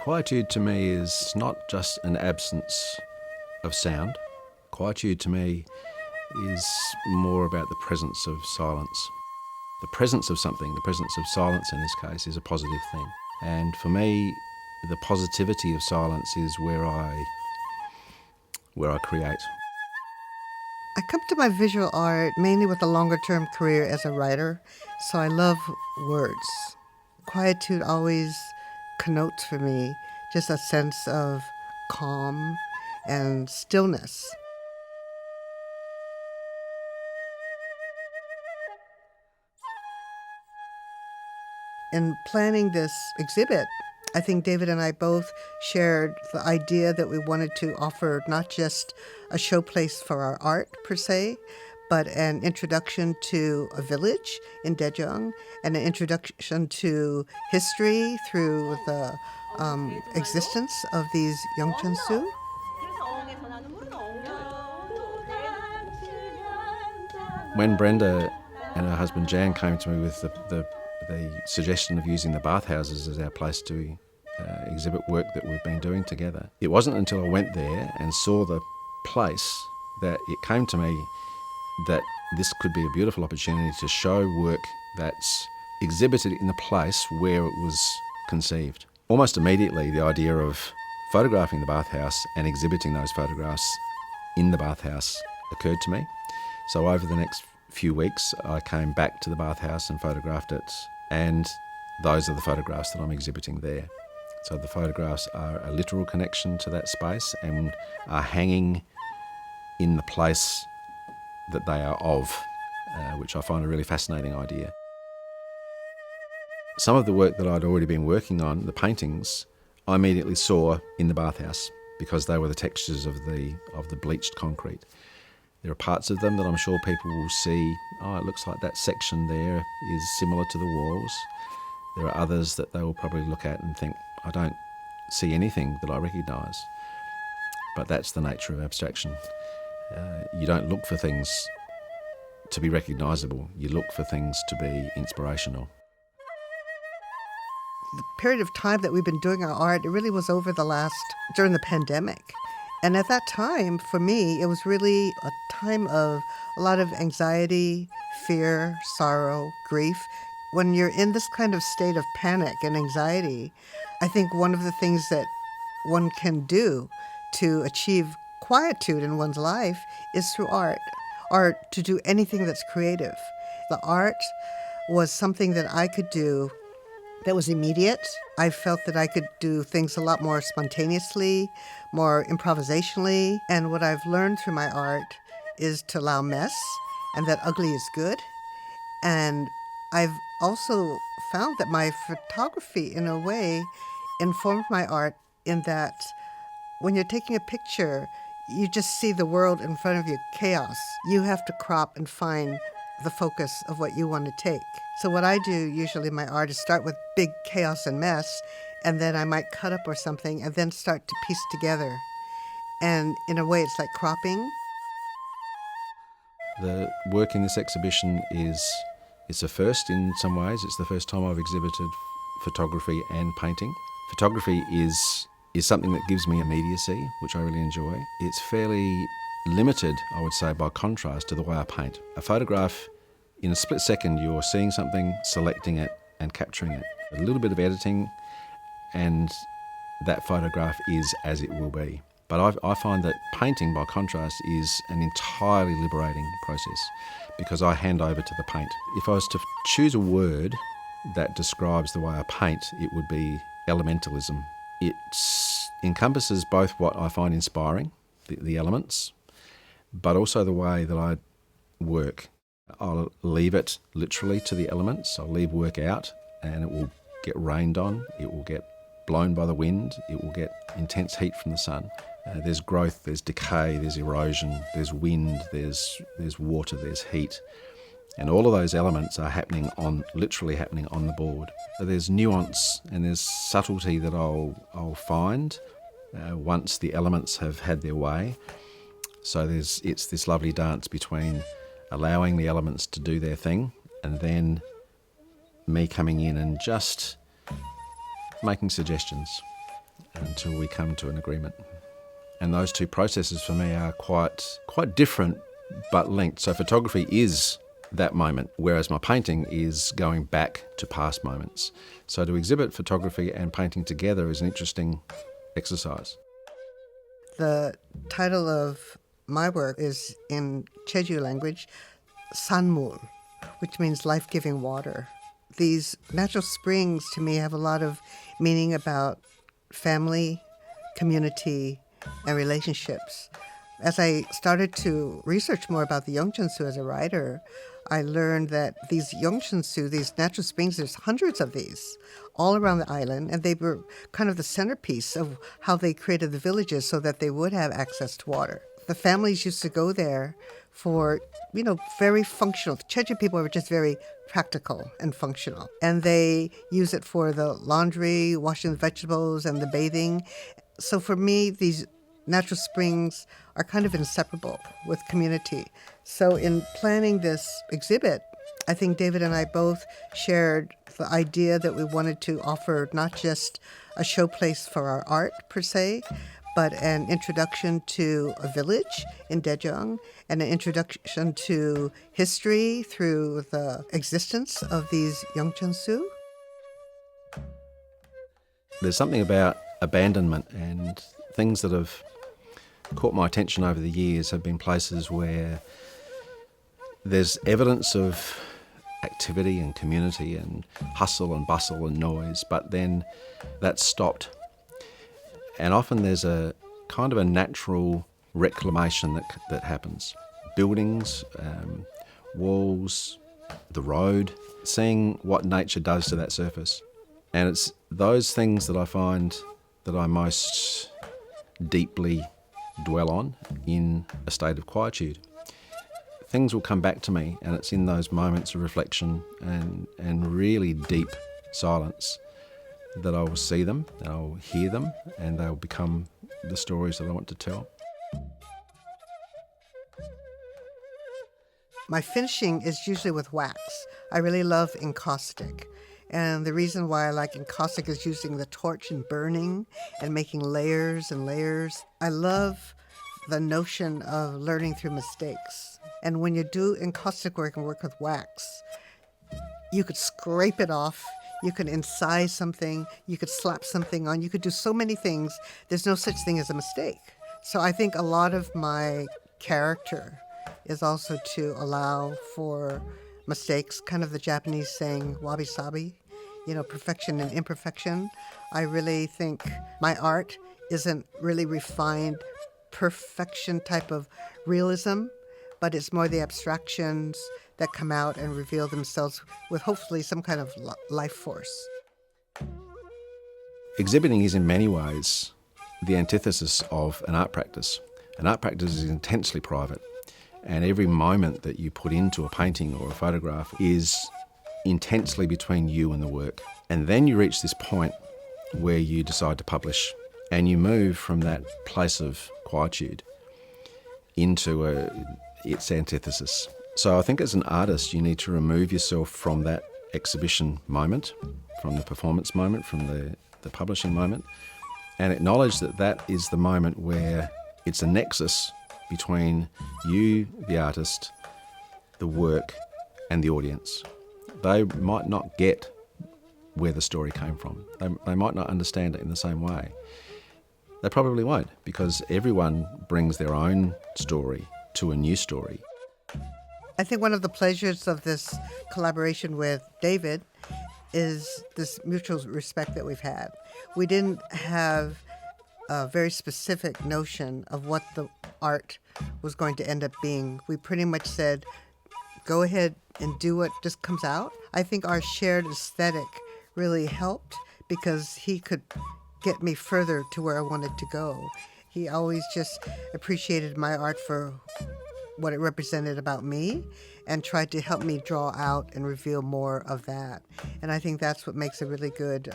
Quietude to me is not just an absence of sound. Quietude to me is more about the presence of silence. The presence of something, the presence of silence in this case, is a positive thing. And for me, the positivity of silence is where I create. I come to my visual art mainly with a longer-term career as a writer, so I love words. Quietude always connotes for me just a sense of calm and stillness. In planning this exhibit, I think David and I both shared the idea that we wanted to offer not just a showplace for our art per se, but an introduction to a village in Daejeon and an introduction to history through the existence of these Yongcheongsu. When Brenda and her husband Jan came to me with the suggestion of using the bathhouses as our place to exhibit work that we've been doing together, it wasn't until I went there and saw the place that it came to me that this could be a beautiful opportunity to show work that's exhibited in the place where it was conceived. Almost immediately, the idea of photographing the bathhouse and exhibiting those photographs in the bathhouse occurred to me. So over the next few weeks, I came back to the bathhouse and photographed it, and those are the photographs that I'm exhibiting there. So the photographs are a literal connection to that space and are hanging in the place that they are of, which I find a really fascinating idea. Some of the work that I'd already been working on, the paintings, I immediately saw in the bathhouse because they were the textures of the bleached concrete. There are parts of them that I'm sure people will see, oh, it looks like that section there is similar to the walls. There are others that they will probably look at and think, I don't see anything that I recognise. But that's the nature of abstraction. You don't look for things to be recognisable. You look for things to be inspirational. The period of time that we've been doing our art, it really was during the pandemic. And at that time, for me, it was really a time of a lot of anxiety, fear, sorrow, grief. When you're in this kind of state of panic and anxiety, I think one of the things that one can do to achieve quietude in one's life is through art, or to do anything that's creative. The art was something that I could do that was immediate. I felt that I could do things a lot more spontaneously, more improvisationally. And what I've learned through my art is to allow mess, and that ugly is good. And I've also found that my photography, in a way, informed my art in that when you're taking a picture, you just see the world in front of you, chaos. You have to crop and find the focus of what you want to take. So what I do usually in my art is start with big chaos and mess, and then I might cut up or something, and then start to piece together. And in a way, it's like cropping. The work in this exhibition it's a first in some ways. It's the first time I've exhibited photography and painting. Photography is something that gives me immediacy, which I really enjoy. It's fairly limited, I would say, by contrast to the way I paint. A photograph, in a split second, you're seeing something, selecting it, and capturing it. A little bit of editing, and that photograph is as it will be. But I find that painting, by contrast, is an entirely liberating process because I hand over to the paint. If I was to choose a word that describes the way I paint, it would be elementalism. It encompasses both what I find inspiring, the elements, but also the way that I work. I'll leave it literally to the elements. I'll leave work out and it will get rained on, it will get blown by the wind, it will get intense heat from the sun. There's growth, there's decay, there's erosion, there's wind, there's water, there's heat. And all of those elements are literally happening on the board. So there's nuance and there's subtlety that I'll find once the elements have had their way. So it's this lovely dance between allowing the elements to do their thing and then me coming in and just making suggestions. until we come to an agreement. And those two processes for me are quite different but linked. So photography is that moment, whereas my painting is going back to past moments. So to exhibit photography and painting together is an interesting exercise. The title of my work is in Jeju language, Sanmul, which means life-giving water. These natural springs to me have a lot of meaning about family, community, and relationships. As I started to research more about the Yongcheonsu as a writer, I learned that these yongcheongsu, these natural springs, there's hundreds of these all around the island, and they were kind of the centerpiece of how they created the villages so that they would have access to water. The families used to go there for, very functional. The Jeju people were just very practical and functional. And they use it for the laundry, washing the vegetables, and the bathing. So for me, these natural springs are kind of inseparable with community. So in planning this exhibit, I think David and I both shared the idea that we wanted to offer not just a showplace for our art per se, but an introduction to a village in Daejeong and an introduction to history through the existence of these Yongcheongsu. There's something about abandonment, and things that have caught my attention over the years have been places where there's evidence of activity and community and hustle and bustle and noise, but then that's stopped. And often there's a kind of a natural reclamation that happens. Buildings, walls, the road, seeing what nature does to that surface. And it's those things that I find that I most deeply dwell on in a state of quietude. Things will come back to me, and it's in those moments of reflection and really deep silence that I will see them, and I will hear them, and they'll become the stories that I want to tell. My finishing is usually with wax. I really love encaustic. And the reason why I like encaustic is using the torch and burning and making layers and layers. I love the notion of learning through mistakes. And when you do encaustic work and work with wax, you could scrape it off, you could incise something, you could slap something on, you could do so many things. There's no such thing as a mistake. So I think a lot of my character is also to allow for mistakes, kind of the Japanese saying wabi-sabi, perfection and imperfection. I really think my art isn't really refined perfection type of realism, but it's more the abstractions that come out and reveal themselves with hopefully some kind of life force. Exhibiting is in many ways the antithesis of an art practice. An art practice is intensely private, and every moment that you put into a painting or a photograph is intensely between you and the work. And then you reach this point where you decide to publish, and you move from that place of quietude into its antithesis. So I think as an artist, you need to remove yourself from that exhibition moment, from the performance moment, from the publishing moment, and acknowledge that that is the moment where it's a nexus between you, the artist, the work, and the audience. They might not get where the story came from. They might not understand it in the same way. They probably won't, because everyone brings their own story to a new story. I think one of the pleasures of this collaboration with David is this mutual respect that we've had. We didn't have a very specific notion of what the art was going to end up being. We pretty much said, go ahead and do what just comes out. I think our shared aesthetic really helped because he could get me further to where I wanted to go. He always just appreciated my art for what it represented about me and tried to help me draw out and reveal more of that. And I think that's what makes a really good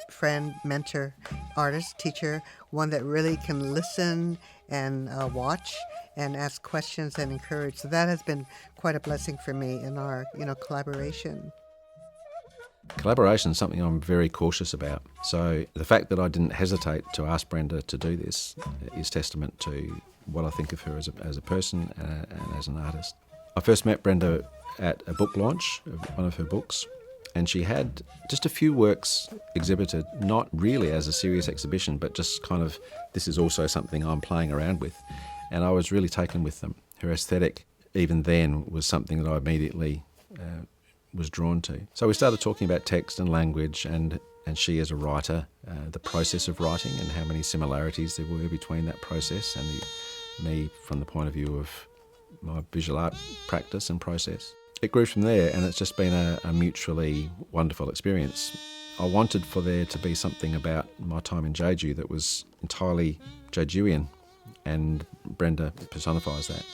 friend, mentor, artist, teacher, one that really can listen and watch and ask questions and encourage. So that has been quite a blessing for me in our, collaboration. Collaboration is something I'm very cautious about. So the fact that I didn't hesitate to ask Brenda to do this is testament to what I think of her as a person and as an artist. I first met Brenda at a book launch of one of her books, and she had just a few works exhibited, not really as a serious exhibition, but just kind of, this is also something I'm playing around with. And I was really taken with them. Her aesthetic, even then, was something that I immediately was drawn to. So we started talking about text and language and she as a writer, the process of writing and how many similarities there were between that process and me from the point of view of my visual art practice and process. It grew from there, and it's just been a mutually wonderful experience. I wanted for there to be something about my time in Jeju that was entirely Jejuian, and Brenda personifies that.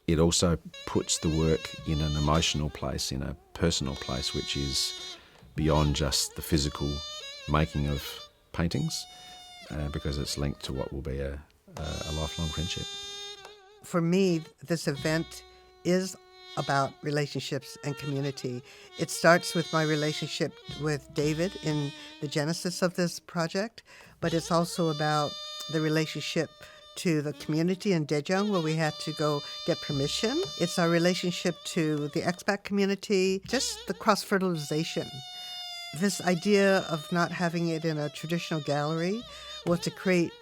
It also puts the work in an emotional place, in a personal place, which is beyond just the physical making of paintings, because it's linked to what will be a lifelong friendship. For me, this event is about relationships and community. It starts with my relationship with David in the genesis of this project, but it's also about the relationship to the community in Daejeon, where we had to go get permission. It's our relationship to the expat community, just the cross-fertilization. This idea of not having it in a traditional gallery was to create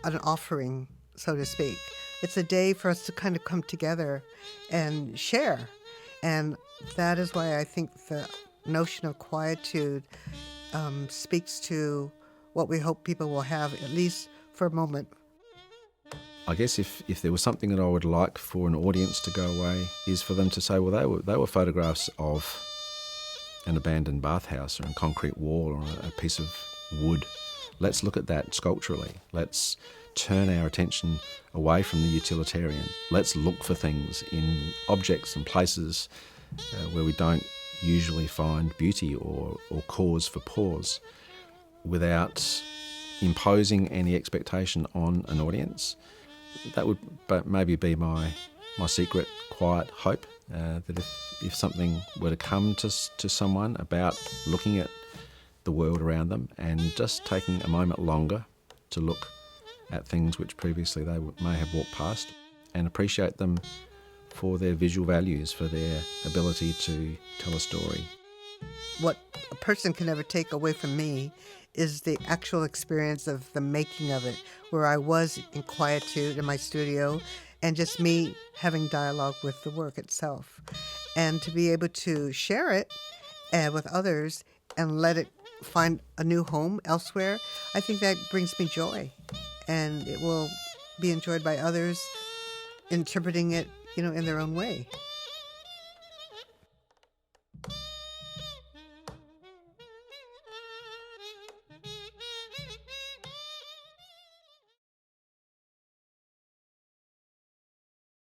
an offering, so to speak. It's a day for us to kind of come together and share. And that is why I think the notion of quietude speaks to what we hope people will have, at least for a moment. I guess if there was something that I would like for an audience to go away, is for them to say, well, they were photographs of an abandoned bathhouse or a concrete wall or a piece of wood. Let's look at that sculpturally. Let's turn our attention away from the utilitarian. Let's look for things in objects and places where we don't usually find beauty or cause for pause, without imposing any expectation on an audience. That would maybe be my secret, quiet hope, that if something were to come to someone about looking at the world around them and just taking a moment longer to look at things which previously they may have walked past, and appreciate them for their visual values, for their ability to tell a story. What a person can never take away from me is the actual experience of the making of it, where I was in quietude in my studio and just me having dialogue with the work itself. And to be able to share it with others and let it find a new home elsewhere, I think that brings me joy. And it will be enjoyed by others interpreting it, in their own way.